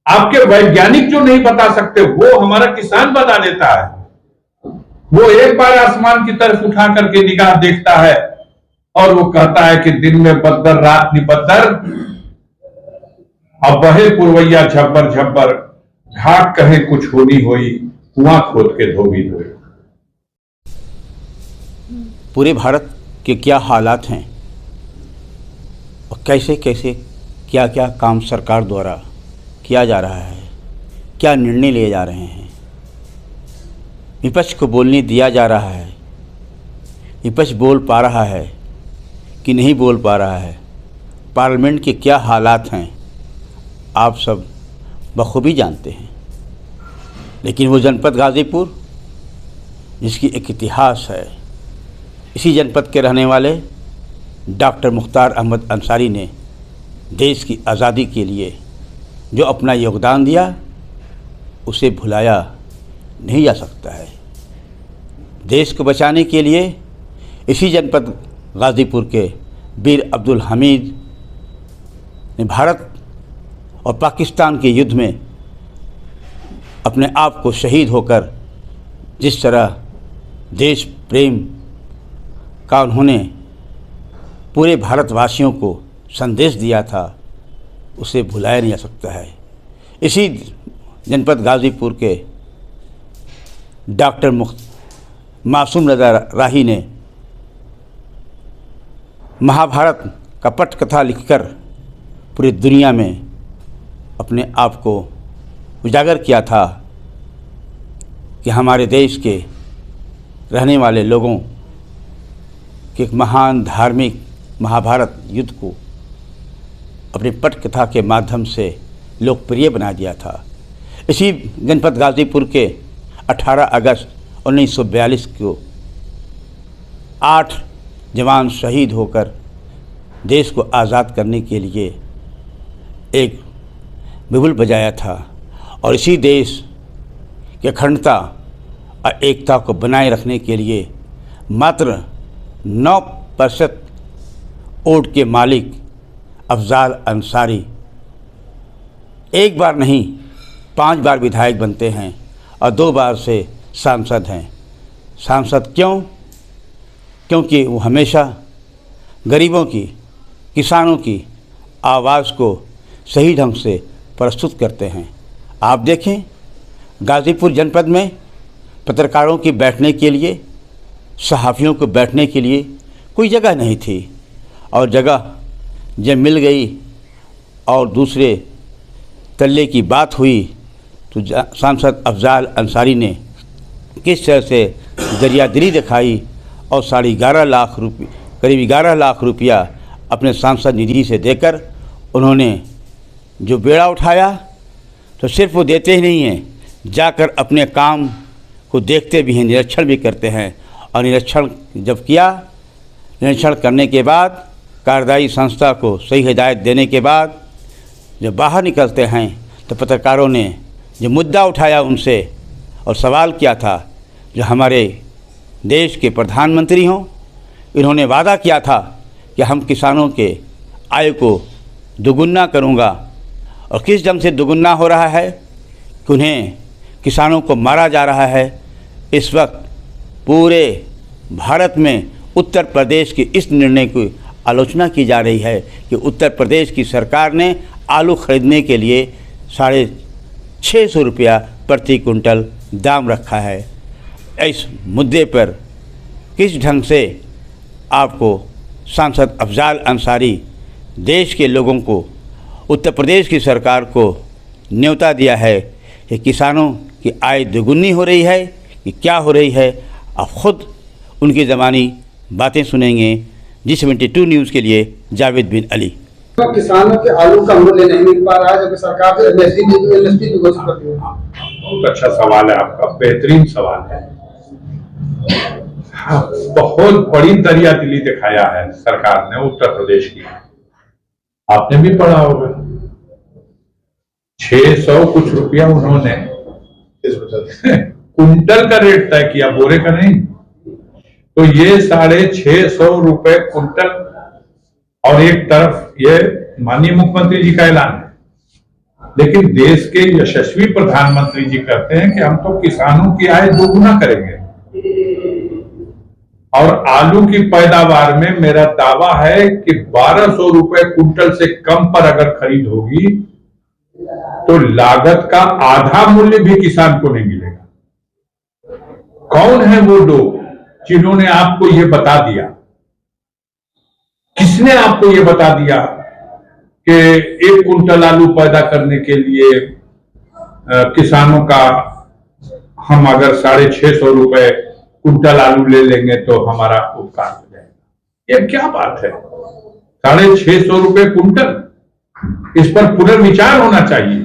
आपके वैज्ञानिक जो नहीं बता सकते वो हमारा किसान बता देता है। वो एक बार आसमान की तरफ उठा करके निगाह देखता है और वो कहता है कि दिन में बद्दर रात निबद्दर, अब बहे पुरवैया झब्बर झब्बर, घाट कहे कुछ होनी होई, कुआं खोद के धोबी धोई। पूरे भारत के क्या हालात हैं और कैसे कैसे क्या क्या काम सरकार द्वारा किया जा रहा है, क्या निर्णय लिए जा रहे हैं, विपक्ष को बोलने दिया जा रहा है, विपक्ष बोल पा रहा है कि नहीं बोल पा रहा है, पार्लियामेंट के क्या हालात हैं, आप सब बखूबी जानते हैं। लेकिन वो जनपद गाज़ीपुर जिसकी एक इतिहास है, इसी जनपद के रहने वाले डॉक्टर मुख्तार अहमद अंसारी ने देश की आज़ादी के लिए जो अपना योगदान दिया उसे भुलाया नहीं जा सकता है। देश को बचाने के लिए इसी जनपद गाज़ीपुर के वीर अब्दुल हमीद ने भारत और पाकिस्तान के युद्ध में अपने आप को शहीद होकर जिस तरह देश प्रेम का उन्होंने पूरे भारतवासियों को संदेश दिया था, उसे भुलाया नहीं जा सकता है। इसी जनपद गाज़ीपुर के डॉक्टर मासूम रज़ा राही ने महाभारत का पटकथा लिखकर पूरी दुनिया में अपने आप को उजागर किया था कि हमारे देश के रहने वाले लोगों के एक महान धार्मिक महाभारत युद्ध को अपनी पटकथा के माध्यम से लोकप्रिय बना दिया था। इसी जनपद गाज़ीपुर के 18 अगस्त 1942 को 8 जवान शहीद होकर देश को आज़ाद करने के लिए एक बिगुल बजाया था और इसी देश की अखंडता और एकता को बनाए रखने के लिए मात्र 9% वोट के मालिक अफजाल अंसारी एक बार नहीं 5 बार विधायक बनते हैं और 2 बार से सांसद हैं। सांसद क्यों? क्योंकि वो हमेशा गरीबों की, किसानों की आवाज़ को सही ढंग से प्रस्तुत करते हैं। आप देखें गाज़ीपुर जनपद में पत्रकारों की बैठने के लिए, सहाफ़ियों को बैठने के लिए कोई जगह नहीं थी और जगह जब मिल गई और दूसरे तल्ले की बात हुई तो सांसद अफजाल अंसारी ने किस तरह से दरियादिली दिखाई और करीब 11 लाख रुपया अपने सांसद निधि से देकर उन्होंने जो बेड़ा उठाया, तो सिर्फ वो देते ही नहीं हैं, जाकर अपने काम को देखते भी हैं, निरीक्षण भी करते हैं। और निरीक्षण जब किया, निरीक्षण करने के बाद कार्यदायी संस्था को सही हिदायत देने के बाद जब बाहर निकलते हैं तो पत्रकारों ने जो मुद्दा उठाया उनसे और सवाल किया था, जो हमारे देश के प्रधानमंत्री हों, इन्होंने वादा किया था कि हम किसानों के आय को दुगुना करूँगा, और किस ढंग से दुगुना हो रहा है कि उन्हें किसानों को मारा जा रहा है। इस वक्त पूरे भारत में उत्तर प्रदेश के इस निर्णय की आलोचना की जा रही है कि उत्तर प्रदेश की सरकार ने आलू खरीदने के लिए 650 रुपया प्रति कुंटल दाम रखा है। इस मुद्दे पर किस ढंग से आपको सांसद अफजाल अंसारी देश के लोगों को, उत्तर प्रदेश की सरकार को न्योता दिया है कि किसानों की आय दोगुनी हो रही है कि क्या हो रही है। आप खुद उनकी ज़बानी बातें सुनेंगे। G72 न्यूज़ के लिए जावेद बिन अली। किसानों के आलू का मूल्य नहीं मिल पा रहा है जबकि सरकार से एमएसपी घोषित कर दी है। बहुत अच्छा सवाल है आपका, बेहतरीन सवाल है। हाँ, बहुत बड़ी दरियादिली दिखाया है सरकार ने उत्तर प्रदेश की। आपने भी पढ़ा होगा 600 कुछ रुपया उन्होंने कुंटल का रेट तय किया, बोरे का नहीं। तो ये 650 रुपए कुंटल, और एक तरफ ये माननीय मुख्यमंत्री जी का ऐलान है लेकिन देश के यशस्वी प्रधानमंत्री जी कहते हैं कि हम तो किसानों की आय दोगुना करेंगे। और आलू की पैदावार में मेरा दावा है कि 1200 रुपए कुंटल से कम पर अगर खरीद होगी तो लागत का आधा मूल्य भी किसान को नहीं मिलेगा। कौन है वो लोग जिन्होंने आपको ये बता दिया? किसने आपको ये बता दिया कि 1 कुंटल आलू पैदा करने के लिए किसानों का हम अगर 650 रुपए कुंटल आलू ले लेंगे तो हमारा उपकार हो जाएगा? ये क्या बात है? 650 रुपए कुंटल, इस पर पुनर्विचार होना चाहिए।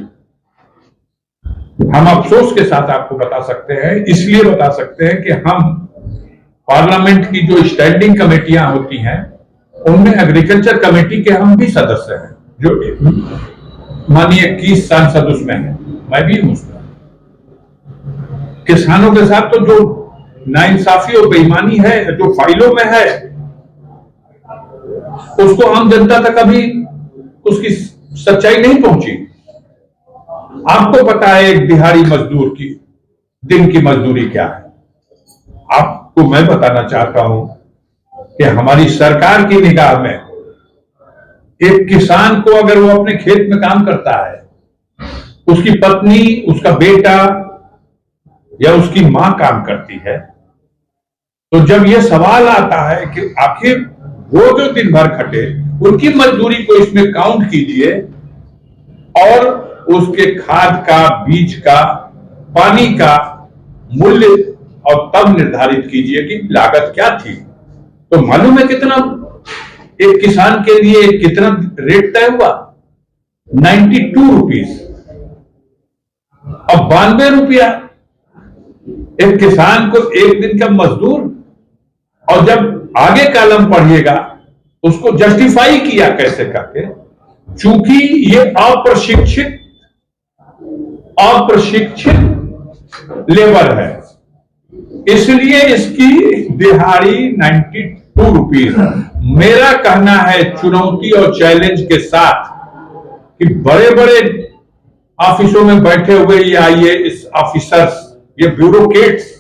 हम अफसोस के साथ आपको बता सकते हैं, इसलिए बता सकते हैं कि हम पार्लियामेंट की जो स्टैंडिंग कमेटियां होती हैं उनमें एग्रीकल्चर कमेटी के हम भी सदस्य हैं, जो मानिए 21 सांसद उसमें है, मैं भी हूं उसमें। किसानों के साथ तो जो नाइंसाफी और बेईमानी है जो फाइलों में है उसको आम जनता तक अभी उसकी सच्चाई नहीं पहुंची। आपको पता है एक दिहाड़ी मजदूर की दिन की मजदूरी क्या है? आपको मैं बताना चाहता हूं कि हमारी सरकार की निगाह में एक किसान को अगर वो अपने खेत में काम करता है, उसकी पत्नी, उसका बेटा या उसकी मां काम करती है, तो जब यह सवाल आता है कि आखिर वो जो दिन भर खटे उनकी मजदूरी को इसमें काउंट कीजिए और उसके खाद का, बीज का, पानी का मूल्य और तब निर्धारित कीजिए कि लागत क्या थी, तो मालूम है कितना एक किसान के लिए कितना रेट तय हुआ? 92 रुपीस। अब 92 रुपया एक किसान को एक दिन का मजदूर। और जब आगे कॉलम पढ़िएगा उसको जस्टिफाई किया कैसे करके, चूंकि ये अप्रशिक्षित लेबर है इसलिए इसकी दिहाड़ी 92 रुपीस। मेरा कहना है चुनौती और चैलेंज के साथ कि बड़े बड़े ऑफिसों में बैठे हुए ये आईएएस ऑफिसर्स, ये ब्यूरोक्रेट्स,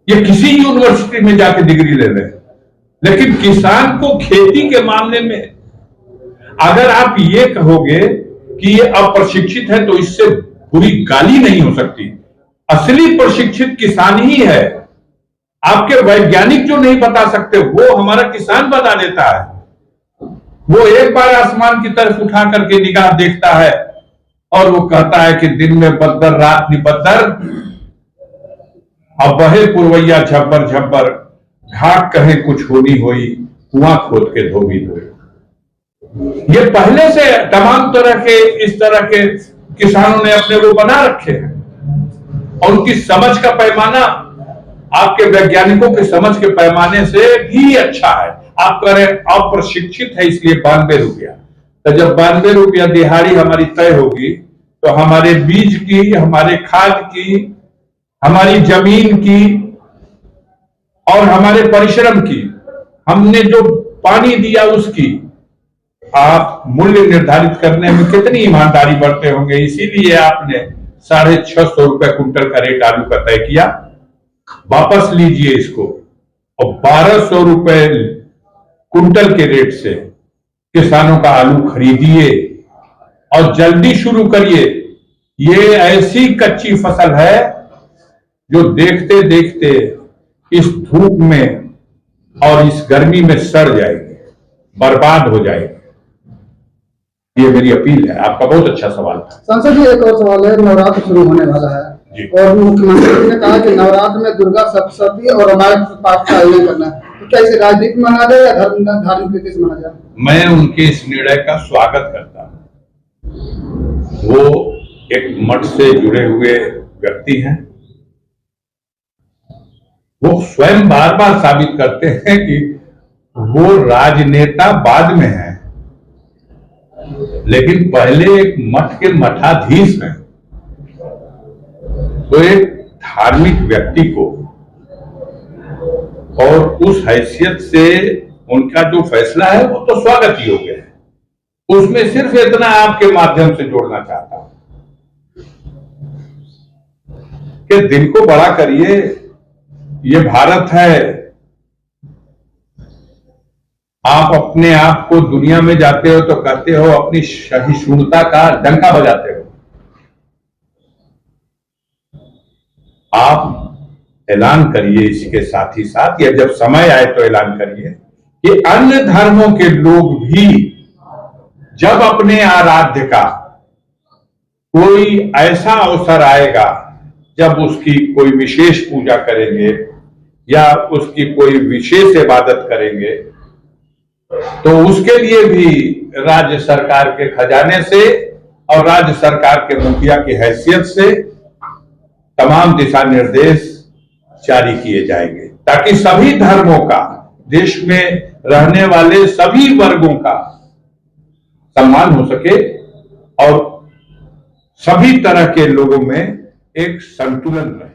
ये किसी यूनिवर्सिटी में जाके डिग्री ले रहे हैं, लेकिन किसान को खेती के मामले में अगर आप ये कहोगे कि ये अप्रशिक्षित है तो इससे पूरी गाली नहीं हो सकती। असली प्रशिक्षित किसान ही है। आपके वैज्ञानिक जो नहीं बता सकते वो हमारा किसान बता देता है। वो एक बार आसमान की तरफ उठा करके निगाह देखता है और वो कहता है कि दिन में बद्दर रात निबद्दर, अब बहे पुरवैया झब्बर झब्बर, घाट कहे कुछ होनी होई, कुआं खोद के धोबी धोई। ये पहले से तमाम तरह के इस तरह के किसानों ने अपने वो बना रखे हैं और उनकी समझ का पैमाना आपके वैज्ञानिकों की समझ के पैमाने से भी अच्छा है। आप कह रहे हैं अप्रशिक्षित है इसलिए 92 रुपया, तो जब 92 रुपया दिहाड़ी हमारी तय होगी तो हमारे बीज की, हमारे खाद की, हमारी जमीन की और हमारे परिश्रम की, हमने जो पानी दिया उसकी आप मूल्य निर्धारित करने में कितनी ईमानदारी बरते होंगे। इसीलिए आपने 650 रुपए कुंटल का रेट आलू का तय किया। वापस लीजिए इसको और 1200 रुपए कुंटल के रेट से किसानों का आलू खरीदिए और जल्दी शुरू करिए। ये ऐसी कच्ची फसल है जो देखते देखते इस धूप में और इस गर्मी में सड़ जाएगी, बर्बाद हो जाएगी। ये मेरी अपील है। आपका बहुत अच्छा सवाल था। सांसद जी, एक और सवाल है। नवरात्र शुरू होने वाला है और मुख्यमंत्री जी ने कहा कि नवरात्र में दुर्गा सप्तशती और रामायण पाठ का आयोजन करना है, तो क्या इसे राजनीतिक माना जाए या धार्मिक रीति से माना जाए? मैं उनके इस निर्णय का स्वागत करता हूं। वो एक मठ से जुड़े हुए व्यक्ति हैं। वो स्वयं बार बार साबित करते हैं कि वो राजनेता बाद में है, लेकिन पहले एक मठ के मठाधीश हैं। तो एक धार्मिक व्यक्ति को और उस हैसियत से उनका जो फैसला है वो तो स्वागत योग्य है। उसमें सिर्फ इतना आपके माध्यम से जोड़ना चाहता हूं कि दिल को बड़ा करिए। ये भारत है। आप अपने आप को दुनिया में जाते हो तो कहते हो अपनी सहिष्णुता का डंका बजाते हो। आप ऐलान करिए इसके साथ ही साथ, या जब समय आए तो ऐलान करिए कि अन्य धर्मों के लोग भी जब अपने आराध्य का कोई ऐसा अवसर आएगा जब उसकी कोई विशेष पूजा करेंगे या उसकी कोई विशेष इबादत करेंगे, तो उसके लिए भी राज्य सरकार के खजाने से और राज्य सरकार के मुखिया की हैसियत से तमाम दिशा निर्देश जारी किए जाएंगे, ताकि सभी धर्मों का, देश में रहने वाले सभी वर्गों का सम्मान हो सके और सभी तरह के लोगों में एक संतुलन रहे।